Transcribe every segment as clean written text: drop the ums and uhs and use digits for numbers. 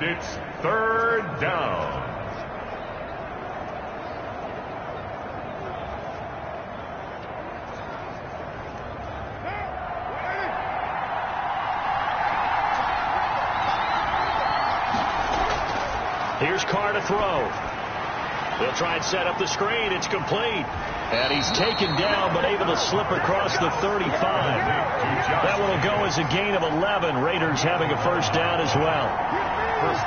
It's third down. Here's Carr to throw. They'll try and set up the screen. It's complete. And he's taken down, but able to slip across the 35. That one will go as a gain of 11. Raiders having a first down as well.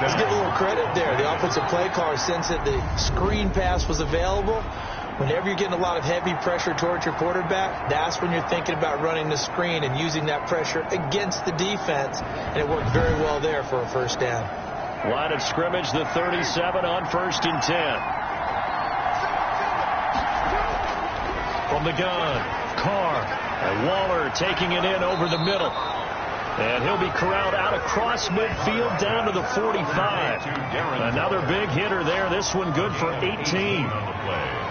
Let's give a little credit there. The offensive play caller, since that the screen pass was available, whenever you're getting a lot of heavy pressure towards your quarterback, that's when you're thinking about running the screen and using that pressure against the defense. And it worked very well there for a first down. Line of scrimmage, the 37 on 1st and 10. From the gun, Carr, and Waller taking it in over the middle. And he'll be corralled out across midfield down to the 45. Another big hitter there. This one good for 18.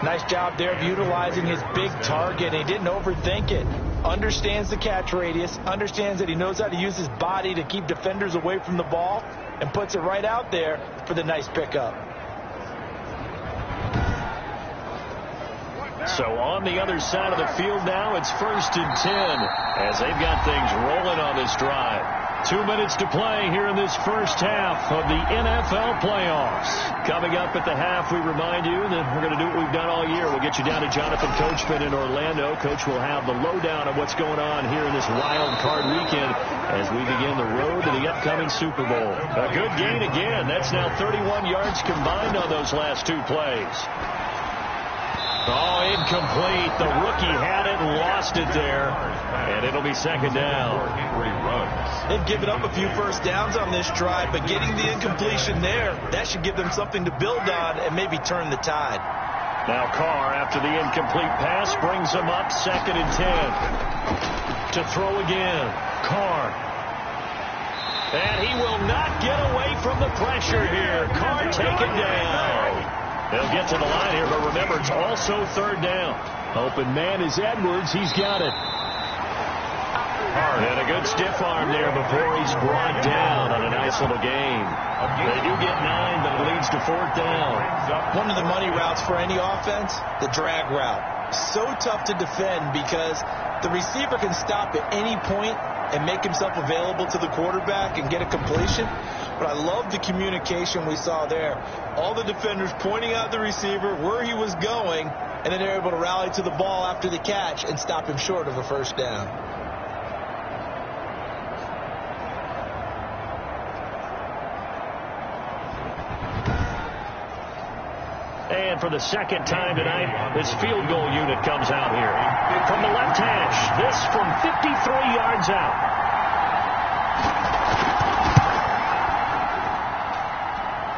Nice job there of utilizing his big target. He didn't overthink it. Understands the catch radius. Understands that he knows how to use his body to keep defenders away from the ball. And puts it right out there for the nice pickup. So on the other side of the field now, it's 1st and 10 as they've got things rolling on this drive. 2 minutes to play here in this first half of the NFL playoffs. Coming up at the half, we remind you that we're going to do what we've done all year. We'll get you down to Jonathan Coachman in Orlando. Coach will have the lowdown of what's going on here in this wild card weekend as we begin the road to the upcoming Super Bowl. A good gain again. That's now 31 yards combined on those last 2 plays. Oh, incomplete. The rookie had it and lost it there. And it'll be 2nd down. They've given up a few first downs on this drive, but getting the incompletion there, that should give them something to build on and maybe turn the tide. Now Carr, after the incomplete pass, brings them up 2nd and 10. To throw again. Carr. And he will not get away from the pressure here. Carr taken down. They'll get to the line here, but remember, it's also 3rd down. Open man is Edwards. He's got it. And a good stiff arm there before he's brought down on a nice little gain. They do get 9, but it leads to 4th down. One of the money routes for any offense, the drag route. So tough to defend because the receiver can stop at any point and make himself available to the quarterback and get a completion. But I love the communication we saw there. All the defenders pointing out the receiver, where he was going, and then they're able to rally to the ball after the catch and stop him short of a first down. And for the 2nd time tonight, this field goal unit comes out here. From the left hash, this from 53 yards out.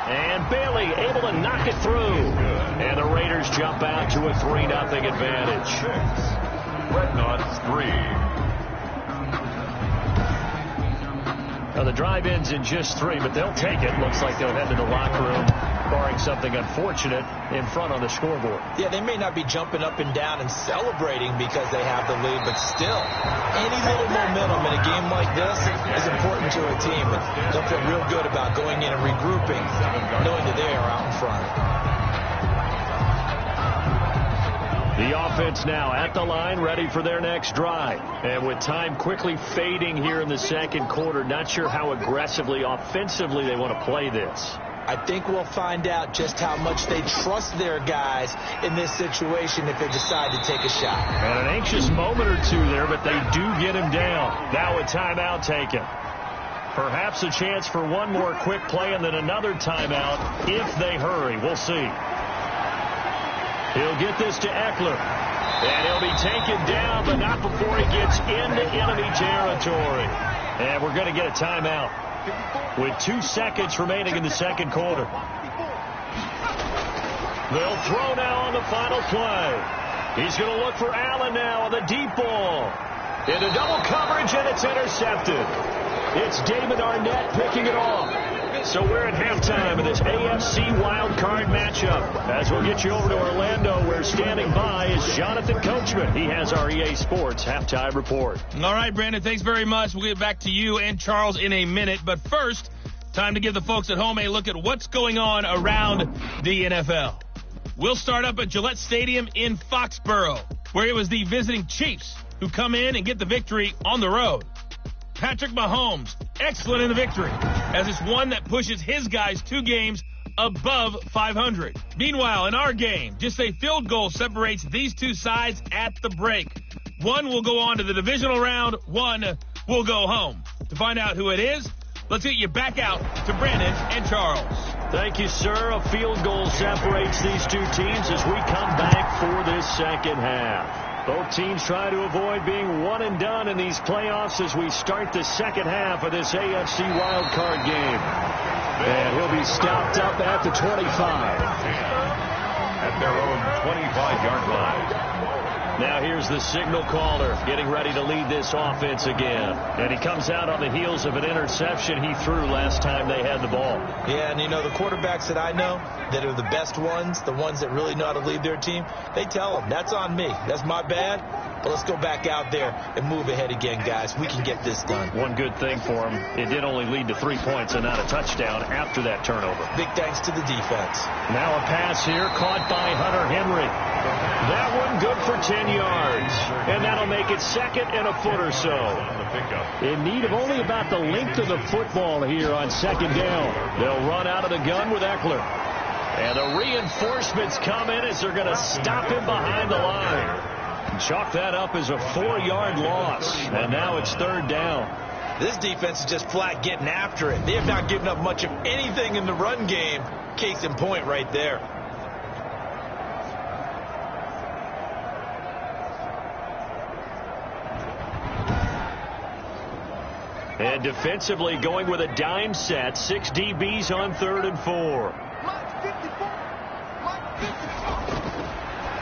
And Bailey able to knock it through. And the Raiders jump out to a 3-0 advantage. Redknapp's 3. Now the drive ends in just 3, but they'll take it. Looks like they'll head to the locker room, barring something unfortunate in front on the scoreboard. Yeah, they may not be jumping up and down and celebrating because they have the lead, but still, any little momentum in a game like this is important to a team. And they'll feel real good about going in and regrouping, knowing that they are out in front. The offense now at the line, ready for their next drive. And with time quickly fading here in the 2nd quarter, not sure how aggressively, offensively they want to play this. I think we'll find out just how much they trust their guys in this situation if they decide to take a shot. And an anxious moment or two there, but they do get him down. Now a timeout taken. Perhaps a chance for one more quick play and then another timeout if they hurry. We'll see. He'll get this to Eckler. And he'll be taken down, but not before he gets into enemy territory. And we're going to get a timeout with 2 seconds remaining in the 2nd quarter. They'll throw now on the final play. He's going to look for Allen now on the deep ball. Into double coverage, and it's intercepted. It's David Arnett picking it off. So we're at halftime of this AFC wildcard matchup. As we'll get you over to Orlando, where standing by is Jonathan Coachman. He has our EA Sports halftime report. All right, Brandon, thanks very much. We'll get back to you and Charles in a minute. But first, Time to give the folks at home a look at what's going on around the NFL. We'll start up at Gillette Stadium in Foxborough, where it was the visiting Chiefs who come in and get the victory on the road. Patrick Mahomes, excellent in the victory, as it's one that pushes his guys 2 games above 500. Meanwhile, in our game, just a field goal separates these two sides at the break. One will go on to the divisional round, one will go home. To find out who it is, let's get you back out to Brandon and Charles. Thank you, sir. A field goal separates these two teams as we come back for this second half. Both teams try to avoid being one and done in these playoffs as we start the second half of this AFC wildcard game. And he'll be stopped up at the 25. At their own 25-yard line. Now here's the signal caller getting ready to lead this offense again. And he comes out on the heels of an interception he threw last time they had the ball. Yeah, and you know, the quarterbacks that I know that are the best ones, the ones that really know how to lead their team, they tell them, that's on me. That's my bad. But let's go back out there and move ahead again, guys. We can get this done. One good thing for him, it did only lead to 3 points and not a touchdown after that turnover. Big thanks to the defense. Now a pass here caught by Hunter Henry. That one good for 10 yards. And that'll make it second and a foot or so. In need of only about the length of the football here on second down. They'll run out of the gun with Eckler. And the reinforcements come in as they're going to stop him behind the line. Chalk that up as a 4-yard loss. And now it's third down. This defense is just flat getting after it. They have not given up much of anything in the run game. Case in point right there. And defensively going with a dime set. 6 DBs on 3rd and 4.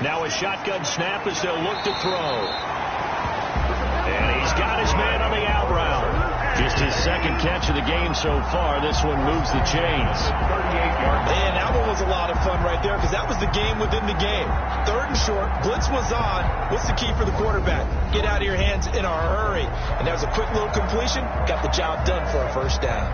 Now a shotgun snap as they'll look to throw. And he's got his man on the out route. Just his second catch of the game so far. This one moves the chains. 38-yard. Man, that one was a lot of fun right there because that was the game within the game. 3rd and short. Blitz was on. What's the key for the quarterback? Get out of your hands in a hurry. And that was a quick little completion. Got the job done for a first down.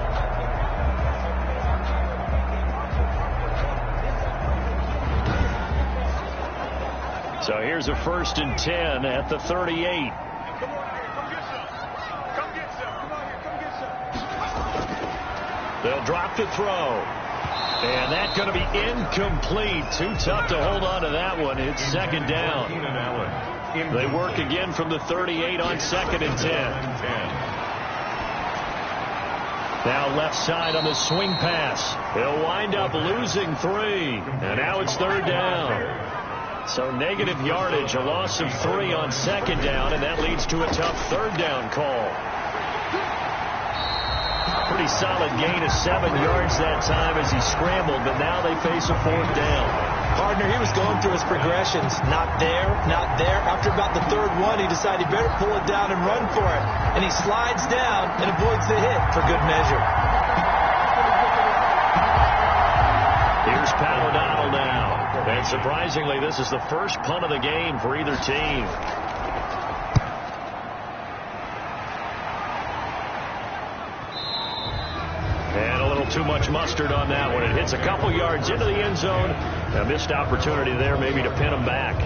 So here's a 1st and 10 at the 38. They'll drop the throw. And that's going to be incomplete. Too tough to hold on to that one. It's second down. They work again from the 38 on 2nd and 10. Now left side on the swing pass. He'll wind up losing 3. And now it's 3rd down. So negative yardage, a loss of 3 on 2nd down, and that leads to a tough 3rd down call. Pretty solid gain of 7 yards that time as he scrambled, but now they face a 4th down. Partner, he was going through his progressions. Not there, not there. After about the 3rd one, he decided he better pull it down and run for it. And he slides down and avoids the hit for good measure. Here's Pat O'Donnell now. And surprisingly, this is the first punt of the game for either team. And a little too much mustard on that one. It hits a couple yards into the end zone. A missed opportunity there maybe to pin them back.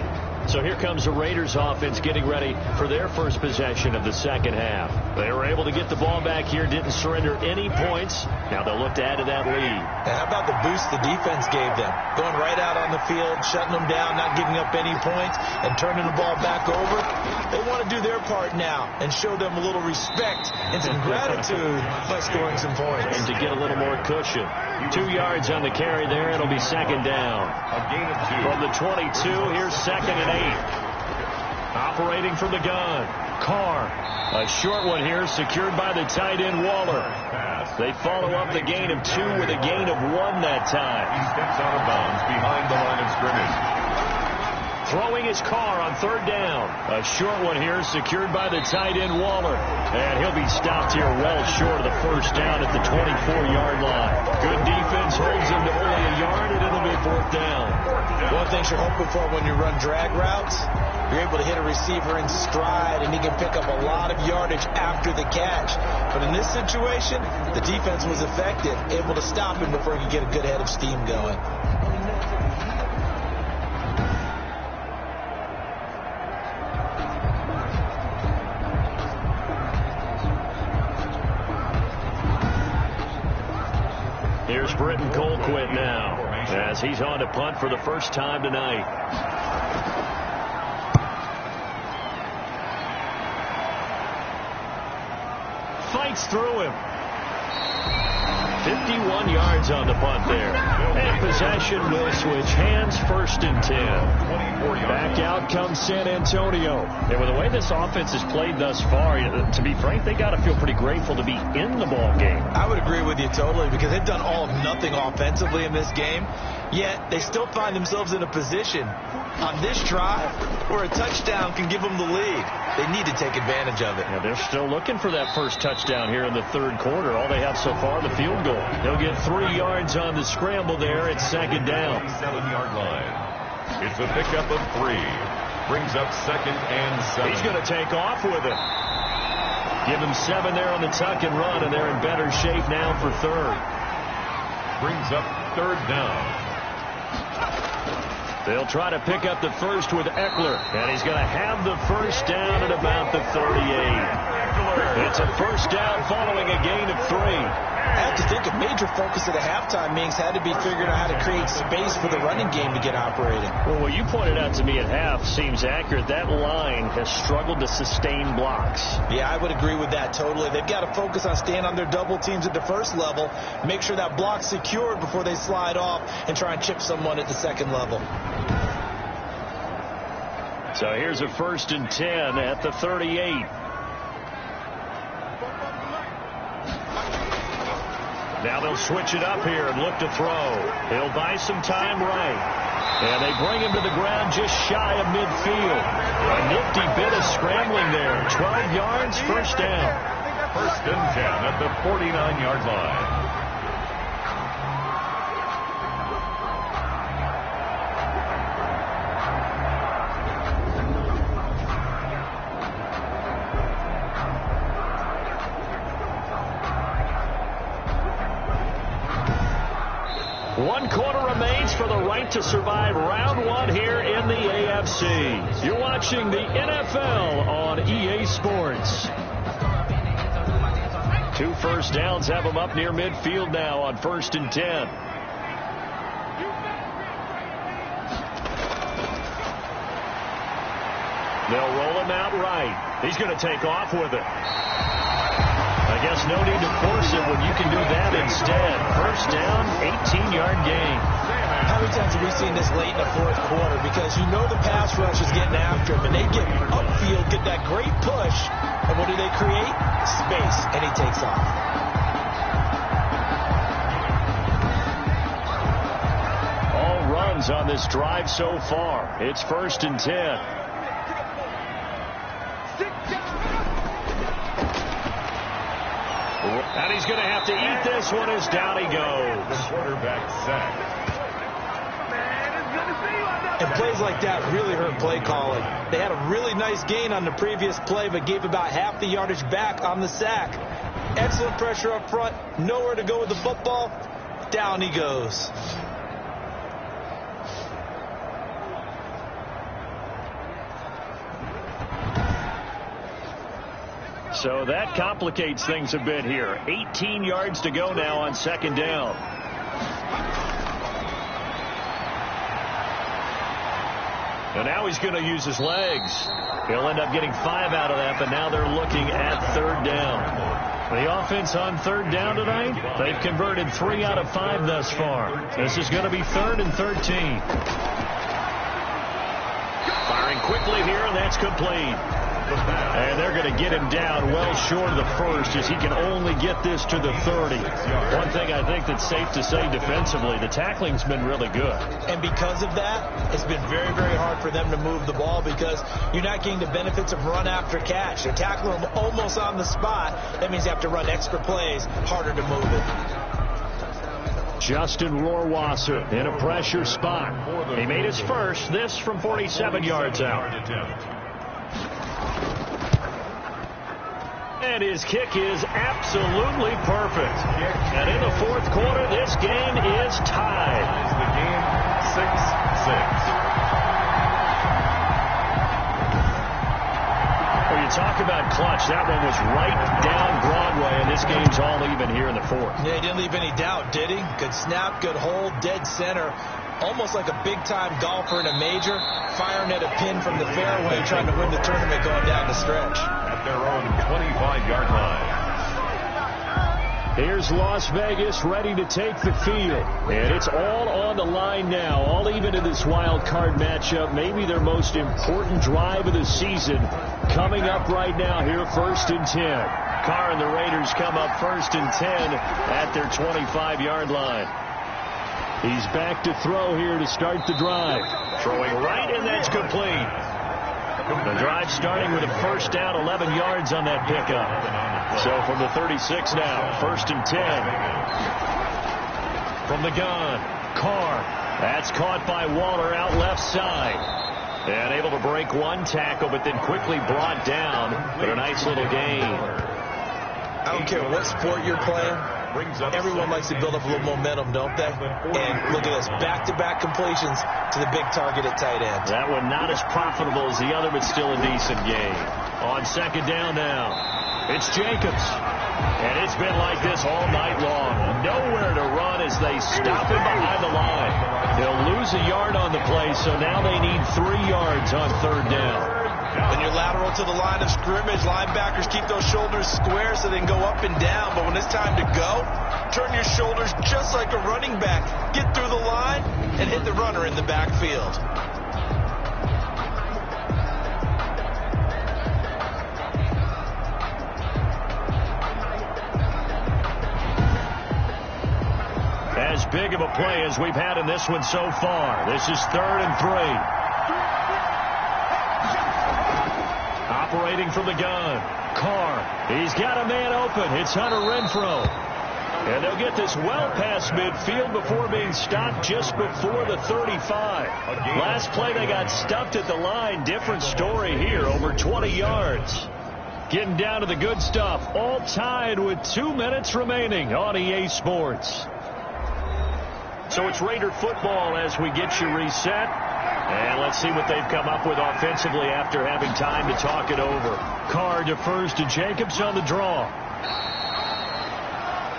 So here comes the Raiders offense getting ready for their first possession of the second half. They were able to get the ball back here, didn't surrender any points. Now they'll look to add to that lead. And how about the boost the defense gave them? Going right out on the field, shutting them down, not giving up any points, and turning the ball back over. They want to do their part now and show them a little respect and some gratitude by scoring some points. And to get a little more cushion. 2 yards on the carry there. It'll be second down. A gain of 2. From the 22, here's 2nd and 8. Operating from the gun. Carr. A short one here secured by the tight end Waller. They follow up the gain of 2 with a gain of 1 that time. He steps out of bounds behind the line of scrimmage. Throwing his Carr on 3rd down. A short one here secured by the tight end Waller. And he'll be stopped here well short of the first down at the 24-yard line. Good defense holds him to only a yard, and it'll be 4th down. Well, things you're hoping for when you run drag routes. You're able to hit a receiver in stride, and he can pick up a lot of yardage after the catch. But in this situation, the defense was effective, able to stop him before he could get a good head of steam going. Here's Britton Colquitt now, as he's on to punt for the first time tonight. Fights through him. 51 yards on the punt there. And possession will switch hands, 1st and 10. Back out comes San Antonio. And with the way this offense has played thus far, to be frank, they got to feel pretty grateful to be in the ball game. I would agree with you totally, because they've done all of nothing offensively in this game, yet they still find themselves in a position on this drive where a touchdown can give them the lead. They need to take advantage of it. Yeah, they're still looking for that first touchdown here in the 3rd quarter. All they have so far, the field goal. They'll get 3 yards on the scramble there at 2nd down. 7-yard line. It's a pickup of 3. Brings up 2nd and 7. He's going to take off with it. Give him 7 there on the tuck and run, and they're in better shape now for 3rd. Brings up 3rd down. They'll try to pick up the first with Eckler, and he's going to have the first down at about the 38. It's a first down following a gain of 3. I have to think a major focus of the halftime meetings had to be figuring out how to create space for the running game to get operating. Well, what you pointed out to me at half seems accurate. That line has struggled to sustain blocks. Yeah, I would agree with that totally. They've got to focus on staying on their double teams at the first level, make sure that block's secured before they slide off and try and chip someone at the 2nd level. So here's a 1st and 10 at the 38. Now they'll switch it up here and look to throw. He'll buy some time right. And they bring him to the ground just shy of midfield. A nifty bit of scrambling there. 12 yards, 1st down. 1st and 10 at the 49-yard line. One quarter remains for the right to survive round 1 here in the AFC. You're watching the NFL on EA Sports. 2 first downs have them up near midfield now on 1st and 10. They'll roll him out right. He's going to take off with it. I guess no need to force it when you can do that instead. First down, 18-yard gain. How many times have we seen this late in the 4th quarter? Because you know the pass rush is getting after him, and they get upfield, get that great push, and what do they create? Space, and he takes off. All runs on this drive so far. It's 1st and 10. And he's going to have to eat this one as down he goes. The quarterback sack. And plays like that really hurt play calling. They had a really nice gain on the previous play, but gave about half the yardage back on the sack. Excellent pressure up front. Nowhere to go with the football. Down he goes. So that complicates things a bit here. 18 yards to go now on 2nd down. And now he's going to use his legs. He'll end up getting 5 out of that, but now they're looking at 3rd down. The offense on 3rd down tonight, they've converted 3 out of 5 thus far. This is going to be 3rd and 13. Firing quickly here, and that's complete. And they're going to get him down well short of the first, as he can only get this to the 30. One thing I think that's safe to say defensively, the tackling's been really good. And because of that, it's been very, very hard for them to move the ball because you're not getting the benefits of run after catch. They're tackling them almost on the spot. That means you have to run extra plays, harder to move it. Justin Rohrwasser in a pressure spot. He made his first, this from 47 yards out. And his kick is absolutely perfect. And in the fourth quarter, this game is tied. The game 6-6. Well, you talk about clutch. That one was right down Broadway, and this game's all even here in the fourth. Yeah, he didn't leave any doubt, did he? Good snap, good hold, dead center. Almost like a big-time golfer in a major, firing at a pin from the fairway, trying to win the tournament going down the stretch. At their own 25-yard line. Here's Las Vegas ready to take the field. And it's all on the line now, all even in this wild card matchup. Maybe their most important drive of the season coming up right now here, 1st and 10. Carr and the Raiders come up 1st and 10 at their 25-yard line. He's back to throw here to start the drive. Throwing right, and that's complete. The drive starting with a first down, 11 yards on that pickup. So from the 36 now, 1st and 10. From the gun, Carr. That's caught by Waller out left side. And able to break one tackle, but then quickly brought down. But a nice little gain. I don't care what sport you're playing. Everyone likes to build up a little momentum, don't they? And look at this, back-to-back completions to the big target at tight end. That one not as profitable as the other, but still a decent gain. On 2nd down now, it's Jacobs. And it's been like this all night long. Nowhere to run as they stop him behind the line. They'll lose a yard on the play, so now they need 3 yards on 3rd down. When you're lateral to the line of scrimmage, linebackers keep those shoulders square so they can go up and down. But when it's time to go, turn your shoulders just like a running back. Get through the line and hit the runner in the backfield. As big of a play as we've had in this one so far. This is 3rd and 3. Operating from the gun, Carr. He's got a man open. It's Hunter Renfrow. And they'll get this well past midfield before being stopped just before the 35. Last play they got stuffed at the line. Different story here, over 20 yards. Getting down to the good stuff. All tied with 2 minutes remaining on EA Sports. So it's Raider football as we get you reset. And let's see what they've come up with offensively after having time to talk it over. Carr defers to Jacobs on the draw.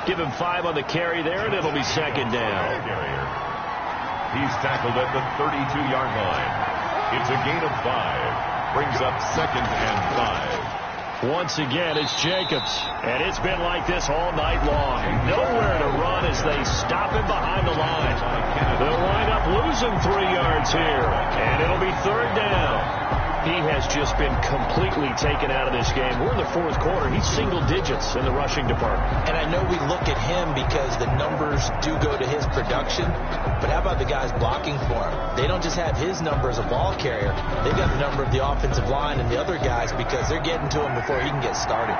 Give him 5 on the carry there, and it'll be 2nd down. He's tackled at the 32-yard line. It's a gain of 5. Brings up 2nd and 5. Once again, it's Jacobs. And it's been like this all night long. Nowhere to run as they stop him behind the line. They'll wind up losing 3 yards here. And it'll be 3rd down. He has just been completely taken out of this game. We're in the 4th quarter. He's single digits in the rushing department. And I know we look at him because the numbers do go to his production. But how about the guys blocking for him? They don't just have his number as a ball carrier. They've got the number of the offensive line and the other guys because they're getting to him before he can get started.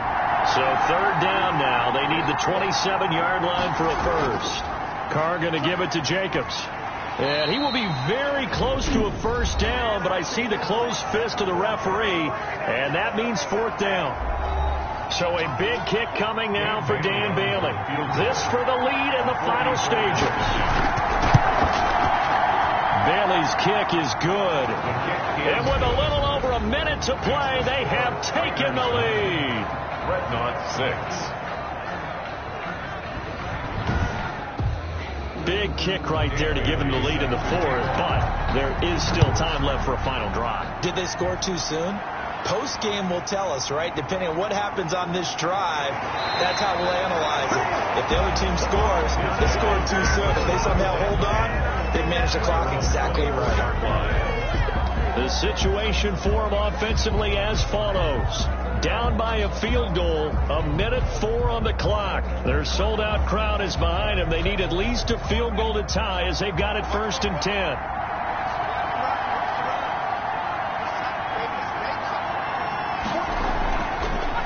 So 3rd down now. They need the 27-yard line for a first. Carr going to give it to Jacobs. And he will be very close to a first down, but I see the closed fist of the referee, and that means 4th down. So a big kick coming now for Dan Bailey. This for the lead in the final stages. Bailey's kick is good. And with a little over a minute to play, they have taken the lead. Redknott 6. Big kick right there to give him the lead in the 4th, but there is still time left for a final drive. Did they score too soon? Post-game will tell us, right? Depending on what happens on this drive, that's how we'll analyze it. If the other team scores, they scored too soon. If they somehow hold on, they manage the clock exactly right. The situation for them offensively as follows. Down by a field goal, a minute 4 on the clock. Their sold-out crowd is behind them. They need at least a field goal to tie as they've got it 1st and 10.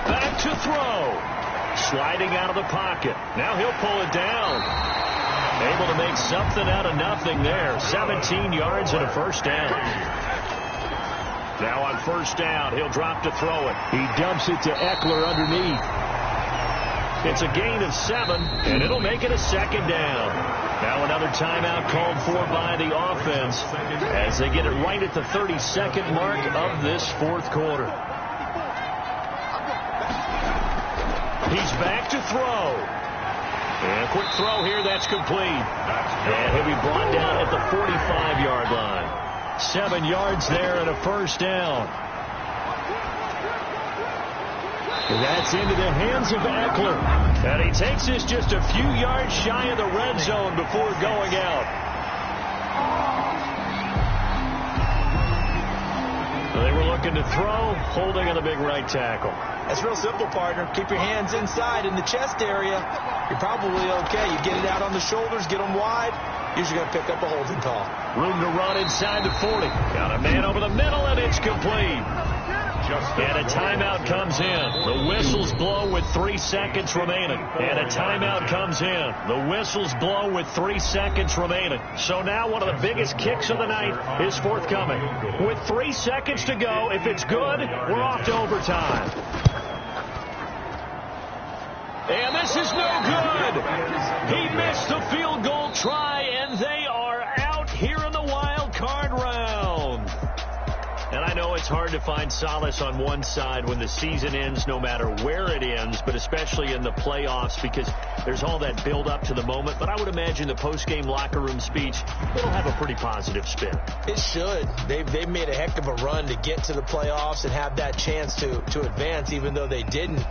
Back to throw. Sliding out of the pocket. Now he'll pull it down. Able to make something out of nothing there. 17 yards and a first down. Now on first down, he'll drop to throw it. He dumps it to Eckler underneath. It's a gain of 7, and it'll make it a second down. Now another timeout called for by the offense as they get it right at the 32nd mark of this fourth quarter. He's back to throw. And a quick throw here, that's complete. And he'll be brought down at the 45-yard line. 7 yards there and a first down. And that's into the hands of Eckler. And he takes this just a few yards shy of the red zone before going out. They were looking to throw, holding on the big right tackle. That's real simple, partner. Keep your hands inside in the chest area. You're probably okay. You get it out on the shoulders, get them wide. Usually going to pick up a holding call. Room to run inside the 40. Got a man over the middle, and it's complete. And a timeout comes in. The whistles blow with 3 seconds remaining. And a timeout comes in. The whistles blow with 3 seconds remaining. So now one of the biggest kicks of the night is forthcoming. With 3 seconds to go, if it's good, we're off to overtime. And this is no good. He missed the field goal try, and they are out here in the wild card round. And I know it's hard to find solace on one side when the season ends, no matter where it ends, but especially in the playoffs because there's all that build up to the moment. But I would imagine the post-game locker room speech, it'll have a pretty positive spin. It should. They've made a heck of a run to get to the playoffs and have that chance to advance, even though they didn't.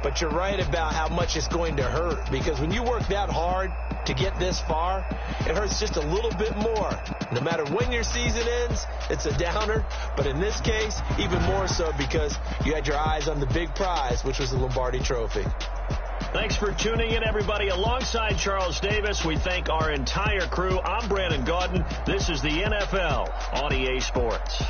But you're right about how much it's going to hurt because when you work that hard to get this far, it hurts just a little bit more. No matter when your season ends, it's a downer. But in this case, even more so because you had your eyes on the big prize, which was the Lombardi Trophy. Thanks for tuning in, everybody. Alongside Charles Davis, we thank our entire crew. I'm Brandon Gaudin. This is the NFL on EA Sports.